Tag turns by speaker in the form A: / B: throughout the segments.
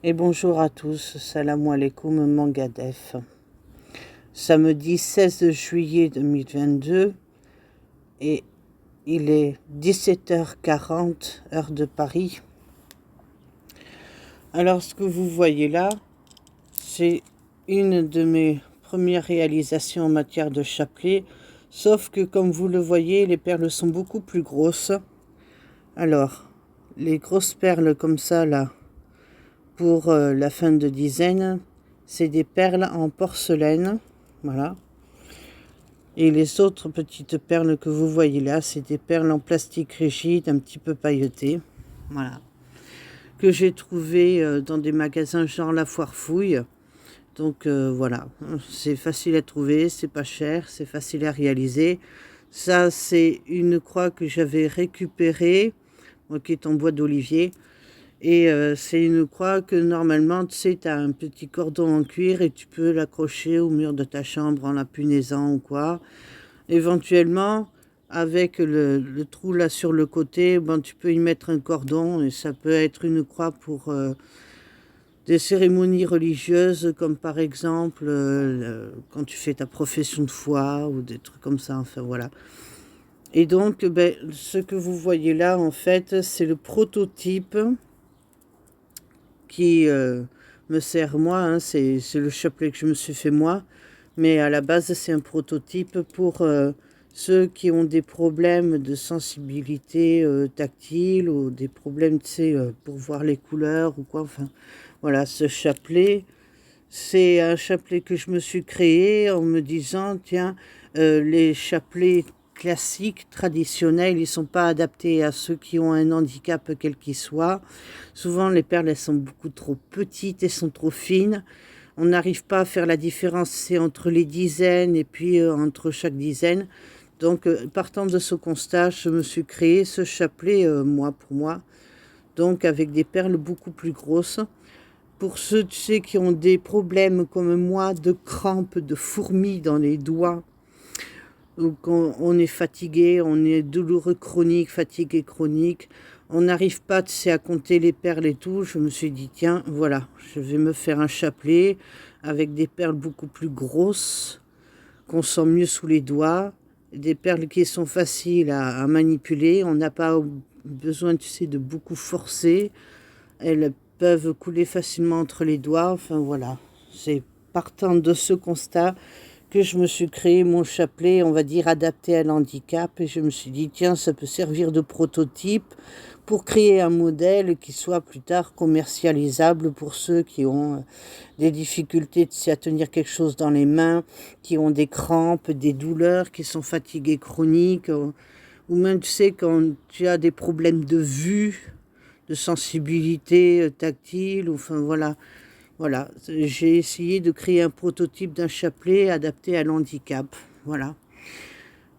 A: Et bonjour à tous, salam alaikum Mangadef. Samedi 16 juillet 2022 et il est 17h40 heure de Paris. Alors ce que vous voyez là, c'est une de mes premières réalisations en matière de chapelet, sauf que comme vous le voyez, les perles sont beaucoup plus grosses. Alors, les grosses perles comme ça là, pour la fin de dizaine, c'est des perles en porcelaine, voilà. Et les autres petites perles que vous voyez là, c'est des perles en plastique rigide, un petit peu pailletées, voilà. Que j'ai trouvées dans des magasins genre La Foire Fouille. Donc voilà, c'est facile à trouver, c'est pas cher, c'est facile à réaliser. Ça, c'est une croix que j'avais récupérée, qui est en bois d'olivier. Et c'est une croix que normalement, tu sais, tu as un petit cordon en cuir et tu peux l'accrocher au mur de ta chambre en la punaisant ou quoi. Éventuellement, avec le trou là sur le côté, bon, tu peux y mettre un cordon et ça peut être une croix pour des cérémonies religieuses comme par exemple quand tu fais ta profession de foi ou des trucs comme ça, enfin voilà. Et donc, ben, ce que vous voyez là, en fait, c'est le prototype qui me sert moi, hein, c'est le chapelet que je me suis fait moi, mais à la base c'est un prototype pour ceux qui ont des problèmes de sensibilité tactile ou des problèmes, tu sais, pour voir les couleurs ou quoi, enfin voilà, ce chapelet, c'est un chapelet que je me suis créé en me disant, tiens, les chapelets classiques, traditionnels, ils ne sont pas adaptés à ceux qui ont un handicap quel qu'il soit. Souvent, les perles, elles sont beaucoup trop petites, elles sont trop fines. On n'arrive pas à faire la différence, c'est entre les dizaines et puis entre chaque dizaine. Donc, partant de ce constat, je me suis créé ce chapelet, moi, pour moi. Donc, avec des perles beaucoup plus grosses. Pour ceux, tu sais, qui ont des problèmes comme moi, de crampes, de fourmis dans les doigts, ou quand on est fatigué, on est douloureux chronique, fatigué chronique, on n'arrive pas, tu sais, à compter les perles et tout, je me suis dit, tiens, voilà, je vais me faire un chapelet avec des perles beaucoup plus grosses, qu'on sent mieux sous les doigts, des perles qui sont faciles à manipuler, on n'a pas besoin, tu sais, de beaucoup forcer, elles peuvent couler facilement entre les doigts. Enfin voilà, c'est partant de ce constat que je me suis créé mon chapelet, on va dire, adapté à l'handicap. Et je me suis dit, tiens, ça peut servir de prototype pour créer un modèle qui soit plus tard commercialisable pour ceux qui ont des difficultés à tenir quelque chose dans les mains, qui ont des crampes, des douleurs, qui sont fatigués chroniques, ou même, tu sais, quand tu as des problèmes de vue, de sensibilité tactile, enfin voilà. Voilà, j'ai essayé de créer un prototype d'un chapelet adapté à l'handicap. Voilà.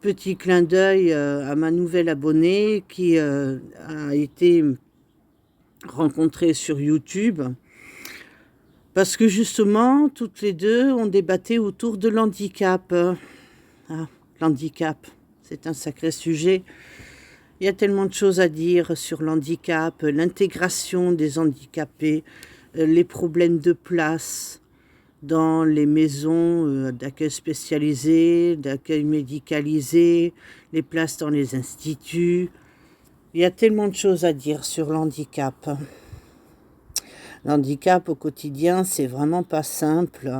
A: Petit clin d'œil à ma nouvelle abonnée qui a été rencontrée sur YouTube parce que justement, toutes les deux, on débattait autour de l'handicap. Ah, l'handicap, c'est un sacré sujet. Il y a tellement de choses à dire sur l'handicap, l'intégration des handicapés, les problèmes de place dans les maisons d'accueil spécialisées, d'accueil médicalisé, les places dans les instituts. Il y a tellement de choses à dire sur l'handicap. L'handicap au quotidien, c'est vraiment pas simple.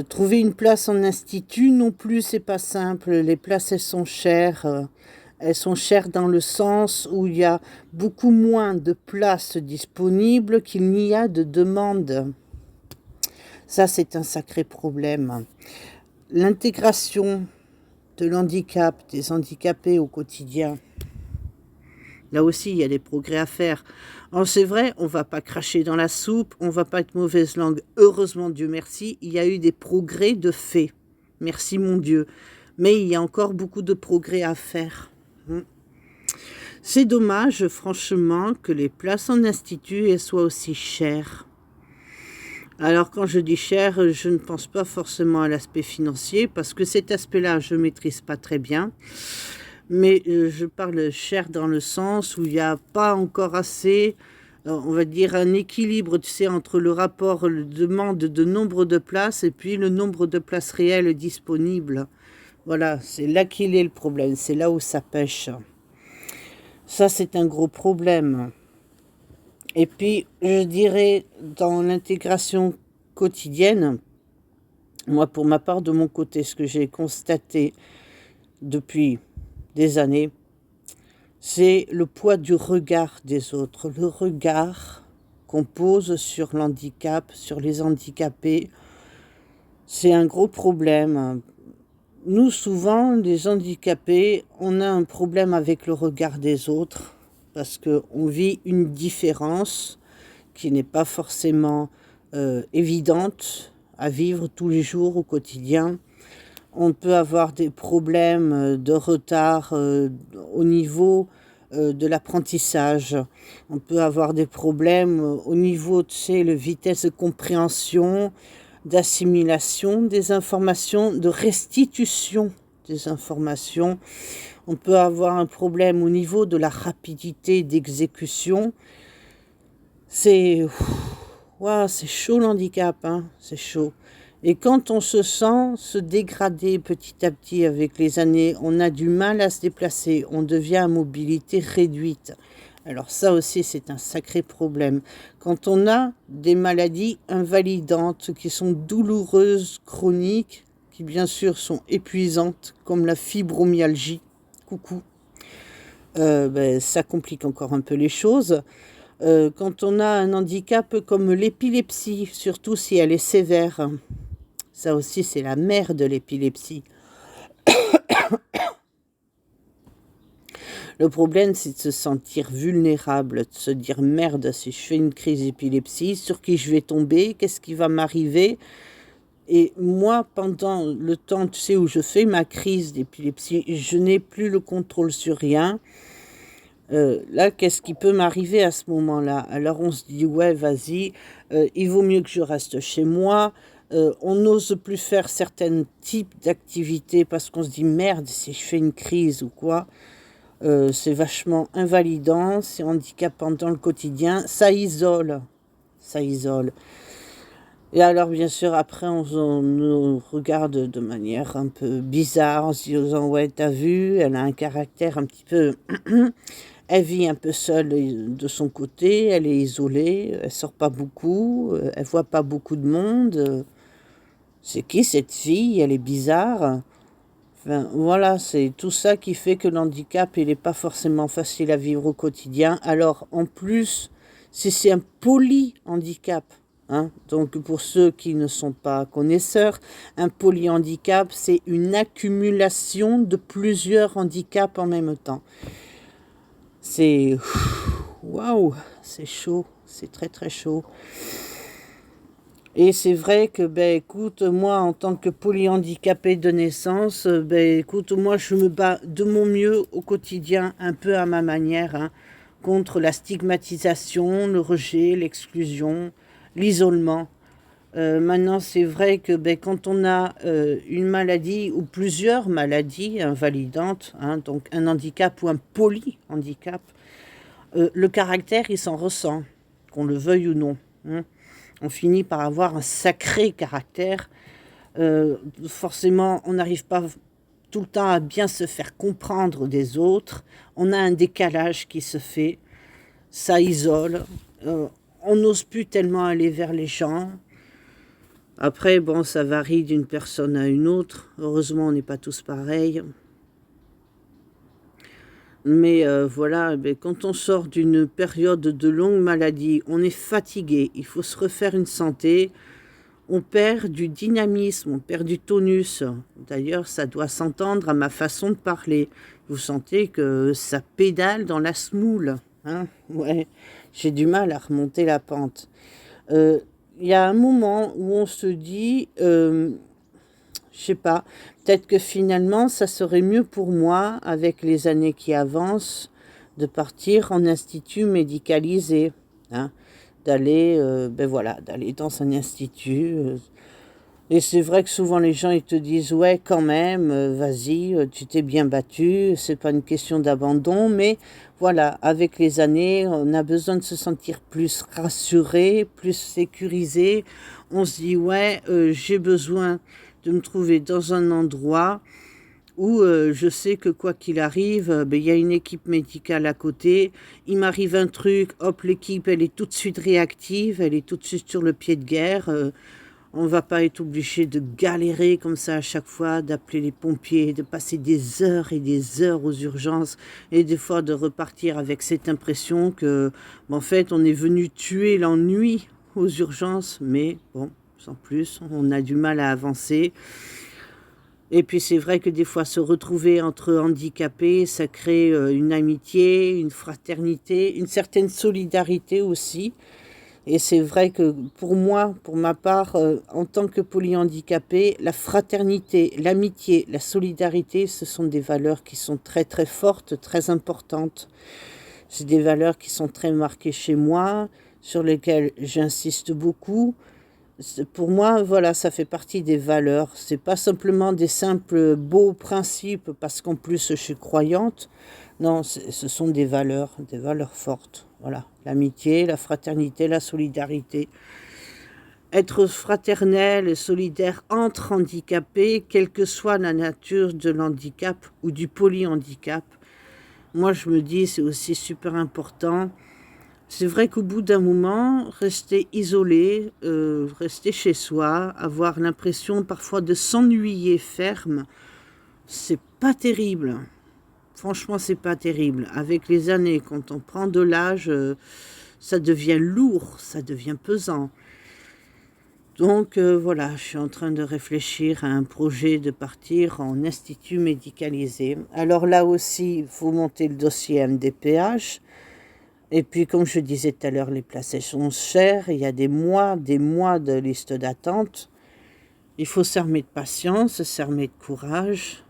A: Trouver une place en institut non plus, c'est pas simple. Les places, elles sont chères. Elles sont chères dans le sens où il y a beaucoup moins de places disponibles qu'il n'y a de demandes. Ça, c'est un sacré problème. L'intégration de l'handicap, des handicapés au quotidien, là aussi, il y a des progrès à faire. Alors c'est vrai, on ne va pas cracher dans la soupe, on ne va pas être mauvaise langue. Heureusement, Dieu merci, il y a eu des progrès de fait. Merci mon Dieu. Mais il y a encore beaucoup de progrès à faire. C'est dommage, franchement, que les places en institut soient aussi chères. Alors quand je dis cher, je ne pense pas forcément à l'aspect financier, parce que cet aspect-là, je ne maîtrise pas très bien. Mais je parle cher dans le sens où il n'y a pas encore assez on va dire, un équilibre, tu sais, entre le rapport le demande de nombre de places et puis le nombre de places réelles disponibles. Voilà, c'est là qu'il est le problème, c'est là où ça pêche. Ça, c'est un gros problème. Et puis, je dirais, dans l'intégration quotidienne, moi, pour ma part, de mon côté, ce que j'ai constaté depuis des années, c'est le poids du regard des autres, le regard qu'on pose sur l'handicap, sur les handicapés. C'est un gros problème. Nous, souvent, les handicapés, on a un problème avec le regard des autres parce qu'on vit une différence qui n'est pas forcément évidente à vivre tous les jours au quotidien. On peut avoir des problèmes de retard au niveau de l'apprentissage. On peut avoir des problèmes au niveau, tu sais, de vitesse de compréhension, d'assimilation des informations, de restitution des informations. On peut avoir un problème au niveau de la rapidité d'exécution. C'est wow, c'est chaud l'handicap, hein, c'est chaud. Et quand on se sent se dégrader petit à petit avec les années, on a du mal à se déplacer, on devient à mobilité réduite. Alors ça aussi, c'est un sacré problème. Quand on a des maladies invalidantes qui sont douloureuses, chroniques, qui bien sûr sont épuisantes, comme la fibromyalgie, coucou, ça complique encore un peu les choses. Quand on a un handicap comme l'épilepsie, surtout si elle est sévère, ça aussi c'est la mère de l'épilepsie. Le problème, c'est de se sentir vulnérable, de se dire merde, si je fais une crise d'épilepsie, sur qui je vais tomber, qu'est-ce qui va m'arriver? Et moi, pendant le temps, tu sais, où je fais ma crise d'épilepsie, je n'ai plus le contrôle sur rien. Là, qu'est-ce qui peut m'arriver à ce moment-là? Alors on se dit, ouais, vas-y, il vaut mieux que je reste chez moi. On n'ose plus faire certains types d'activités parce qu'on se dit, merde, si je fais une crise ou quoi. C'est vachement invalidant, c'est handicapant dans le quotidien, ça isole, ça isole. Et alors bien sûr après on nous regarde de manière un peu bizarre en se disant ouais t'as vu, elle a un caractère un petit peu, elle vit un peu seule de son côté, elle est isolée, elle sort pas beaucoup, elle voit pas beaucoup de monde, c'est qui cette fille, elle est bizarre. Enfin, voilà, c'est tout ça qui fait que l'handicap, il n'est pas forcément facile à vivre au quotidien. Alors, en plus, si c'est un polyhandicap, hein, donc pour ceux qui ne sont pas connaisseurs, un polyhandicap, c'est une accumulation de plusieurs handicaps en même temps. C'est... Waouh, c'est chaud, c'est très très chaud. Et c'est vrai que, écoute, moi, en tant que polyhandicapé de naissance, écoute, moi, je me bats de mon mieux au quotidien, un peu à ma manière, hein, contre la stigmatisation, le rejet, l'exclusion, l'isolement. Maintenant, c'est vrai que quand on a une maladie ou plusieurs maladies invalidantes, hein, donc un handicap ou un polyhandicap, le caractère, il s'en ressent, qu'on le veuille ou non, hein. On finit par avoir un sacré caractère. Forcément, on n'arrive pas tout le temps à bien se faire comprendre des autres. On a un décalage qui se fait. Ça isole. On n'ose plus tellement aller vers les gens. Après, bon, ça varie d'une personne à une autre. Heureusement, on n'est pas tous pareils. Mais voilà, quand on sort d'une période de longue maladie, on est fatigué, il faut se refaire une santé, on perd du dynamisme, on perd du tonus. D'ailleurs, ça doit s'entendre à ma façon de parler. Vous sentez que ça pédale dans la semoule, hein? Ouais, j'ai du mal à remonter la pente. Il y a un moment où on se dit... je sais pas, peut-être que finalement, ça serait mieux pour moi, avec les années qui avancent, de partir en institut médicalisé, hein, d'aller voilà, d'aller dans un institut. Et c'est vrai que souvent les gens ils te disent ouais quand même, vas-y, tu t'es bien battu, c'est pas une question d'abandon, mais voilà, avec les années, on a besoin de se sentir plus rassuré, plus sécurisé. On se dit ouais, j'ai besoin de me trouver dans un endroit où je sais que quoi qu'il arrive, ben, il y a une équipe médicale à côté. Il m'arrive un truc, hop, l'équipe elle est tout de suite réactive, elle est tout de suite sur le pied de guerre. On ne va pas être obligé de galérer comme ça à chaque fois, d'appeler les pompiers, de passer des heures et des heures aux urgences et des fois de repartir avec cette impression que, en fait, on est venu tuer l'ennui aux urgences, mais bon, sans plus, on a du mal à avancer. Et puis c'est vrai que des fois se retrouver entre handicapés, ça crée une amitié, une fraternité, une certaine solidarité aussi. Et c'est vrai que pour moi, pour ma part, en tant que polyhandicapé, la fraternité, l'amitié, la solidarité, ce sont des valeurs qui sont très très fortes, très importantes. C'est des valeurs qui sont très marquées chez moi, sur lesquelles j'insiste beaucoup. Pour moi, voilà, ça fait partie des valeurs. C'est pas simplement des simples beaux principes parce qu'en plus je suis croyante. Non, ce sont des valeurs fortes. Voilà, l'amitié, la fraternité, la solidarité. Être fraternel et solidaire entre handicapés, quelle que soit la nature de l'handicap ou du polyhandicap. Moi, je me dis, c'est aussi super important. C'est vrai qu'au bout d'un moment, rester isolé, rester chez soi, avoir l'impression parfois de s'ennuyer ferme, c'est pas terrible. Franchement, c'est pas terrible. Avec les années, quand on prend de l'âge, ça devient lourd, ça devient pesant. Donc voilà, je suis en train de réfléchir à un projet de partir en institut médicalisé. Alors là aussi, il faut monter le dossier MDPH. Et puis, comme je disais tout à l'heure, les places elles sont chères. Il y a des mois de liste d'attente. Il faut s'armer de patience, s'armer de courage.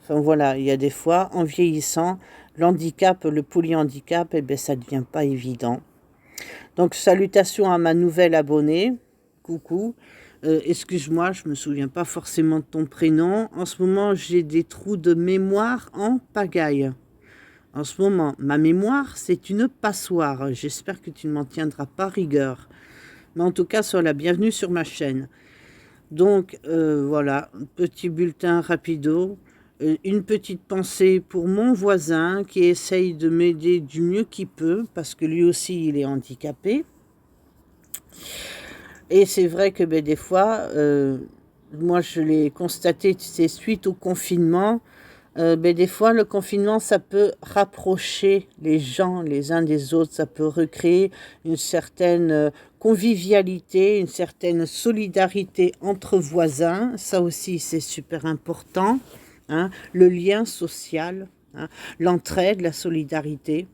A: Enfin voilà, il y a des fois, en vieillissant, l'handicap, le polyhandicap, eh bien, ça ne devient pas évident. Donc, salutations à ma nouvelle abonnée. Coucou. Excuse-moi, je ne me souviens pas forcément de ton prénom. En ce moment, j'ai des trous de mémoire en pagaille. En ce moment, ma mémoire, c'est une passoire. J'espère que tu ne m'en tiendras pas rigueur. Mais en tout cas, sois la bienvenue sur ma chaîne. Donc, voilà, petit bulletin rapido. Une petite pensée pour mon voisin qui essaye de m'aider du mieux qu'il peut, parce que lui aussi, il est handicapé. Et c'est vrai que ben, des fois, moi, je l'ai constaté, c'est suite au confinement. Ben, des fois, le confinement, ça peut rapprocher les gens les uns des autres, ça peut recréer une certaine convivialité, une certaine solidarité entre voisins. Ça aussi, c'est super important, hein. Le lien social, hein, l'entraide, la solidarité.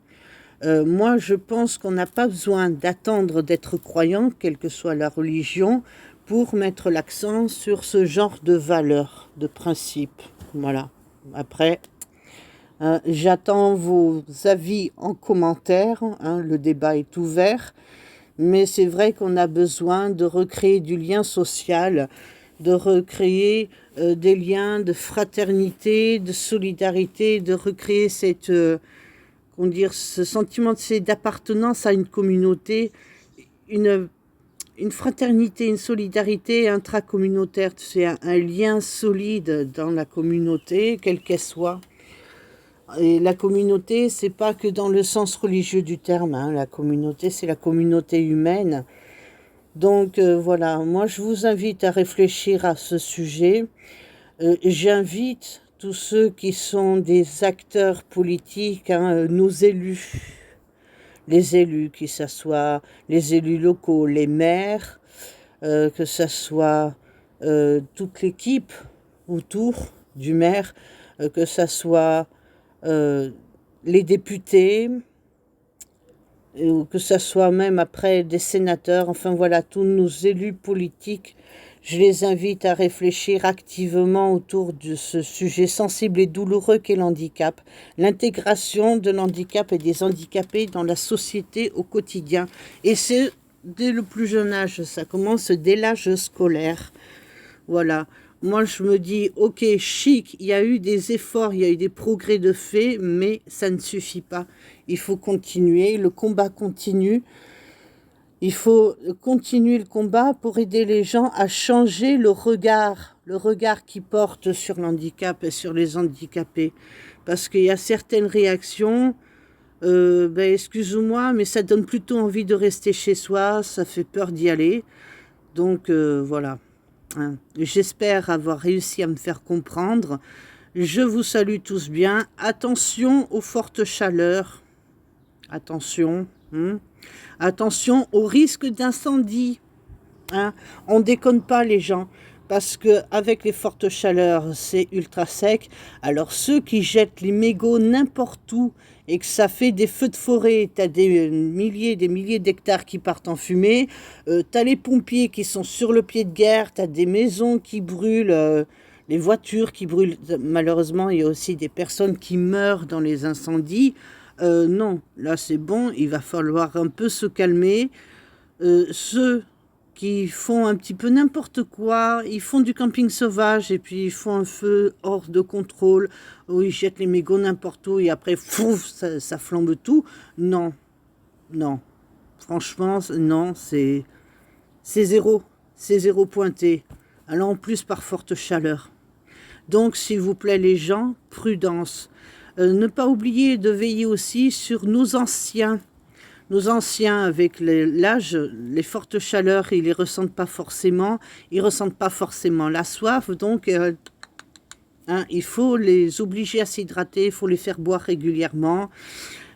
A: Moi, je pense qu'on n'a pas besoin d'attendre d'être croyant, quelle que soit la religion, pour mettre l'accent sur ce genre de valeurs, de principes. Voilà. Après, j'attends vos avis en commentaire, hein, le débat est ouvert, mais c'est vrai qu'on a besoin de recréer du lien social, de recréer des liens de fraternité, de solidarité, de recréer cette, comment dire, ce sentiment d'appartenance à une communauté, une fraternité, une solidarité intracommunautaire, c'est un lien solide dans la communauté, quelle qu'elle soit. Et la communauté, c'est pas que dans le sens religieux du terme, hein. La communauté, c'est la communauté humaine. Donc voilà, moi je vous invite à réfléchir à ce sujet. J'invite tous ceux qui sont des acteurs politiques, hein, nos élus, les élus, que ce soit les élus locaux, les maires, que ce soit toute l'équipe autour du maire, que ce soit les députés, ou que ce soit même après des sénateurs, enfin voilà, tous nos élus politiques, je les invite à réfléchir activement autour de ce sujet sensible et douloureux qu'est l'handicap, l'intégration de l'handicap et des handicapés dans la société au quotidien. Et c'est dès le plus jeune âge, ça commence dès l'âge scolaire. Voilà. Moi, je me dis, ok, chic, il y a eu des efforts, il y a eu des progrès de fait, mais ça ne suffit pas. Il faut continuer, le combat continue. Il faut continuer le combat pour aider les gens à changer le regard qu'ils portent sur l'handicap et sur les handicapés. Parce qu'il y a certaines réactions, excuse-moi, mais ça donne plutôt envie de rester chez soi, ça fait peur d'y aller. Donc voilà. Hein. J'espère avoir réussi à me faire comprendre. Je vous salue tous bien. Attention aux fortes chaleurs. Attention. Attention au risque d'incendie. Hein. On ne déconne pas les gens. Parce qu'avec les fortes chaleurs, c'est ultra sec. Alors ceux qui jettent les mégots n'importe où et que ça fait des feux de forêt, tu as des milliers d'hectares qui partent en fumée, tu as les pompiers qui sont sur le pied de guerre, tu as des maisons qui brûlent, les voitures qui brûlent. Malheureusement, il y a aussi des personnes qui meurent dans les incendies. Non, là c'est bon, il va falloir un peu se calmer. Ceux qui font un petit peu n'importe quoi, ils font du camping sauvage et puis ils font un feu hors de contrôle, où ils jettent les mégots n'importe où et après, fouf, ça flambe tout. Non, non, franchement, non, c'est zéro, c'est zéro pointé. Alors en plus par forte chaleur. Donc, s'il vous plaît, les gens, prudence. Ne pas oublier de veiller aussi sur nos anciens. Nos anciens, avec l'âge, les fortes chaleurs, ils ne les ressentent pas forcément. Ils ne ressentent pas forcément la soif. Donc, il faut les obliger à s'hydrater. Il faut les faire boire régulièrement.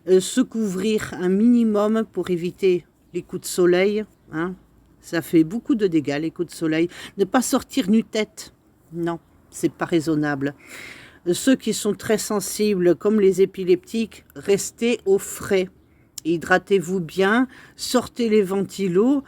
A: Se couvrir un minimum pour éviter les coups de soleil. Hein. Ça fait beaucoup de dégâts, les coups de soleil. Ne pas sortir nu-tête. Non, c'est pas raisonnable. Ceux qui sont très sensibles, comme les épileptiques, restez au frais. Hydratez-vous bien, sortez les ventilos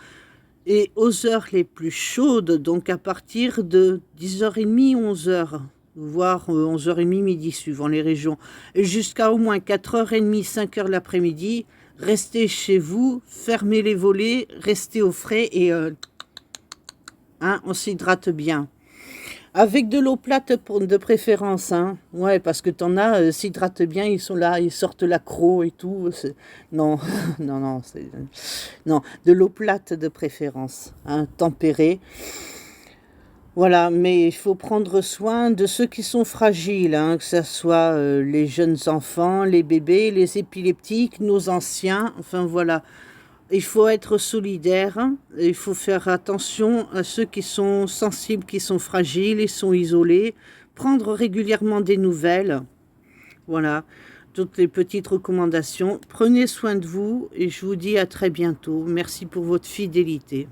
A: et aux heures les plus chaudes, donc à partir de 10h30, 11h, voire 11h30, midi, suivant les régions, et jusqu'à au moins 4h30, 5h l'après-midi, restez chez vous, fermez les volets, restez au frais et on s'hydrate bien. Avec de l'eau plate de préférence, hein. Ouais, parce que t'en as, s'hydratent bien, ils sont là, ils sortent l'accro et tout. Non, non, non, de l'eau plate de préférence, hein, tempérée. Voilà, mais il faut prendre soin de ceux qui sont fragiles, hein, que ce soit les jeunes enfants, les bébés, les épileptiques, nos anciens, enfin voilà. Il faut être solidaire, il faut faire attention à ceux qui sont sensibles, qui sont fragiles, ils sont isolés, prendre régulièrement des nouvelles, voilà, toutes les petites recommandations. Prenez soin de vous et je vous dis à très bientôt. Merci pour votre fidélité.